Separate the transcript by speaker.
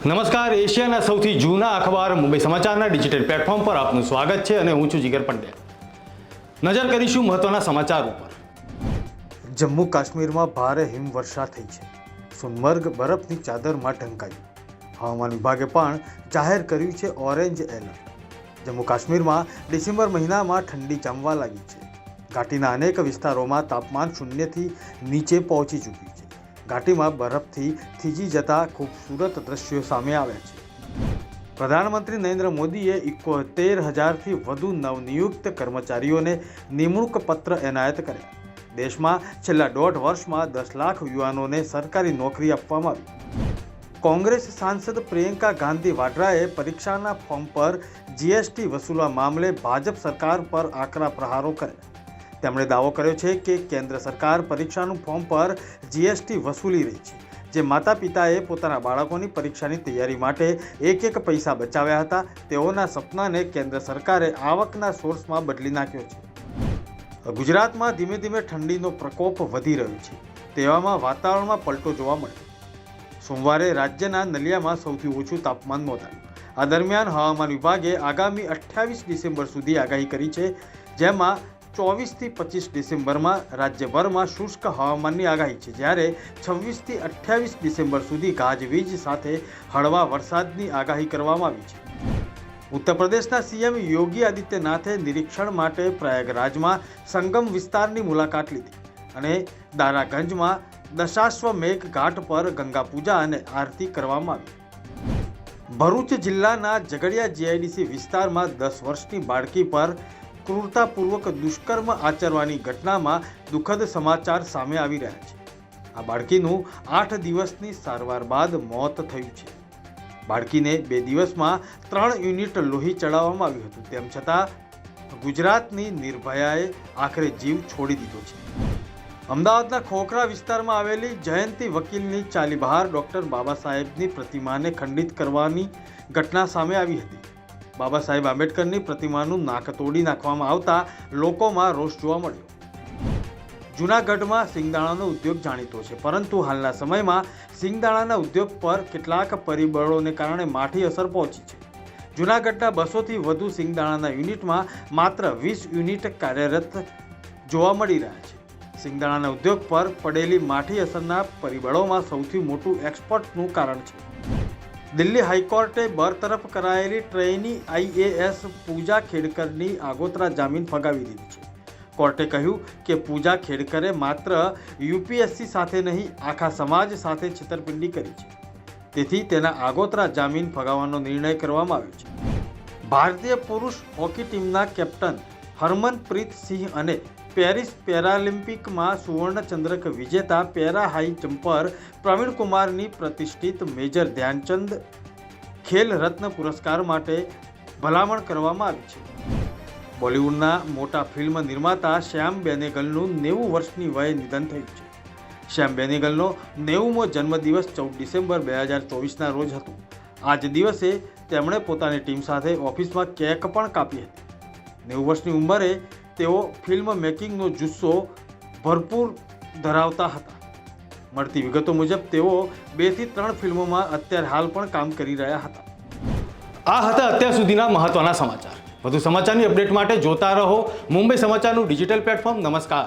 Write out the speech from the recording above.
Speaker 1: નમસ્કાર, એશિયાના સૌથી જૂના અખબાર મુંબઈ સમાચારના ડિજિટલ પ્લેટફોર્મ પર આપનું સ્વાગત છે અને હું છું જીગર પંડ્યા। નજર કરીશું મહત્વના સમાચાર ઉપર।
Speaker 2: જમ્મુ કાશ્મીરમાં ભારે હિમવર્ષા થઈ છે। સોનમર્ગ બરફની ચાદરમાં ઢંકાયું। હવામાન વિભાગે પણ જાહેર કર્યું છે ઓરેન્જ એલર્ટ। જમ્મુ કાશ્મીરમાં ડિસેમ્બર મહિનામાં ઠંડી જામવા લાગી છે। ઘાટીના અનેક વિસ્તારોમાં તાપમાન શૂન્યથી નીચે પહોંચી ચૂક્યું છે। ઘાટીમાં બરફથી થીજી જતા ખૂબસૂરત દ્રશ્યો સામે આવ્યા છે। પ્રધાનમંત્રી નરેન્દ્ર મોદીએ 71,000થી વધુ નવનિયુક્ત કર્મચારીઓને નિમણૂક પત્ર એનાયત કર્યા। દેશમાં છેલ્લા 1.5 વર્ષમાં 10 લાખ યુવાનોને સરકારી નોકરી આપવામાં આવી। કોંગ્રેસ સાંસદ પ્રિયંકા ગાંધી વાડ્રાએ પરીક્ષાના ફોર્મ પર જીએસટી વસૂલવા મામલે ભાજપ સરકાર પર આકરા પ્રહારો કર્યા। તેમણે દાવો કર્યો છે કે કેન્દ્ર સરકાર પરીક્ષાનું ફોર્મ પર જીએસટી વસૂલી રહી છે, જે માતા પિતાએ પોતાના બાળકોની પરીક્ષાની તૈયારી માટે એક પૈસા બચાવ્યા હતા તેઓના સપનાને કેન્દ્ર સરકારે આવકના સોર્સમાં બદલી નાખ્યો છે। ગુજરાતમાં ધીમે ધીમે ઠંડીનો પ્રકોપ વધી રહ્યો છે, તેવામાં વાતાવરણમાં પલટો જોવા મળ્યો। સોમવારે રાજ્યના નલિયામાં સૌથી ઓછું તાપમાન નોંધાયું। આ દરમિયાન હવામાન વિભાગે આગામી 28 ડિસેમ્બર સુધી આગાહી કરી છે, જેમાં 24થી 25 ડિસેમ્બરમાં રાજ્યભરમાં શુષ્ક હવામાનની આગાહી છે, જ્યારે 26થી 28 ડિસેમ્બર સુધી ગાજવીજ સાથે હળવા વરસાદની આગાહી કરવામાં આવી છે। ઉત્તર પ્રદેશના સીએમ યોગી આદિત્યનાથે નિરીક્ષણ માટે પ્રયાગરાજમાં સંગમ વિસ્તારની મુલાકાત લીધી અને દારાગંજમાં દશાશ્વમેઘ ઘાટ પર ગંગા પૂજા અને આરતી કરવામાં આવી। ભરૂચ જિલ્લાના ઝઘડિયા જીઆઈડીસી વિસ્તારમાં 10 વર્ષની બાળકી પર ક્રૂરતાપૂર્વક દુષ્કર્મ આચરવાની ઘટનામાં દુઃખદ સમાચાર સામે આવી રહ્યા છે। આ બાળકીનું 8 દિવસની સારવાર બાદ મોત થયું છે। બાળકીને 2 દિવસમાં 3 યુનિટ લોહી ચડાવવામાં આવ્યું હતું, તેમ છતાં ગુજરાતની નિર્ભયાએ આખરે જીવ છોડી દીધો છે। અમદાવાદના ખોખરા વિસ્તારમાં આવેલી જયંતી વકીલની ચાલી બહાર ડૉક્ટર બાબા સાહેબની પ્રતિમાને ખંડિત કરવાની ઘટના સામે આવી હતી। બાબા સાહેબ આંબેડકરની પ્રતિમાનું નાક તોડી નાખવામાં આવતા લોકોમાં રોષ જોવા મળ્યો। જૂનાગઢમાં સિંગદાણાનો ઉદ્યોગ જાણીતો છે, પરંતુ હાલના સમયમાં સિંગદાણાના ઉદ્યોગ પર કેટલાક પરિબળોને કારણે માઠી અસર પહોંચી છે। જૂનાગઢના 200થી વધુ સિંગદાણાના યુનિટમાં માત્ર 20 યુનિટ કાર્યરત જોવા મળી રહ્યા છે। સિંગદાણાના ઉદ્યોગ પર પડેલી માઠી અસરના પરિબળોમાં સૌથી મોટું એક્સપોર્ટનું કારણ છે। દિલ્હી હાઈકોર્ટે બરતરફ કરાયેલી ટ્રેની આઈએએસ પૂજા ખેડકરની આગોતરા જામીન ફગાવી દીધી છે। કોર્ટે કહ્યું કે પૂજા ખેડકરે માત્ર યુપીએસસી સાથે નહીં, આખા સમાજ સાથે છેતરપિંડી કરી છે, તેથી તેના આગોતરા જામીન ફગાવવાનો નિર્ણય કરવામાં આવ્યો છે। ભારતીય પુરુષ હોકી ટીમના કેપ્ટન હરમનપ્રીત સિંહ અને પેરિસ પેરાલિમ્પિકમાં સુવર્ણચંદ્રક વિજેતા પેરા હાઈ જમ્પર પ્રવીણ કુમારની પ્રતિષ્ઠિત મેજર ધ્યાનચંદ ખેલ રત્ન પુરસ્કાર માટે ભલામણ કરવામાં આવી છે। બોલિવૂડના મોટા ફિલ્મ નિર્માતા શ્યામ બેનેગલનું 90 વર્ષની વયે નિધન થયું છે। શ્યામ બેનેગલનો 90મો જન્મદિવસ 14 ડિસેમ્બર 2024ના રોજ હતો। આ જ દિવસે તેમણે પોતાની ટીમ સાથે ઓફિસમાં કેક પણ કાપી હતી। 90 વર્ષની ઉંમરે તેઓ ફિલ્મ મેકિંગનો જુસ્સો ભરપૂર ધરાવતા હતા। મળતી વિગતો મુજબ તેઓ 2 થી 3 ફિલ્મોમાં અત્યારે હાલ પણ કામ કરી રહ્યા હતા।
Speaker 1: આ હતા અત્યાર સુધીના મહત્વના સમાચાર। વધુ સમાચારની અપડેટ માટે જોતા રહો મુંબઈ સમાચારનું ડિજિટલ પ્લેટફોર્મ। નમસ્કાર।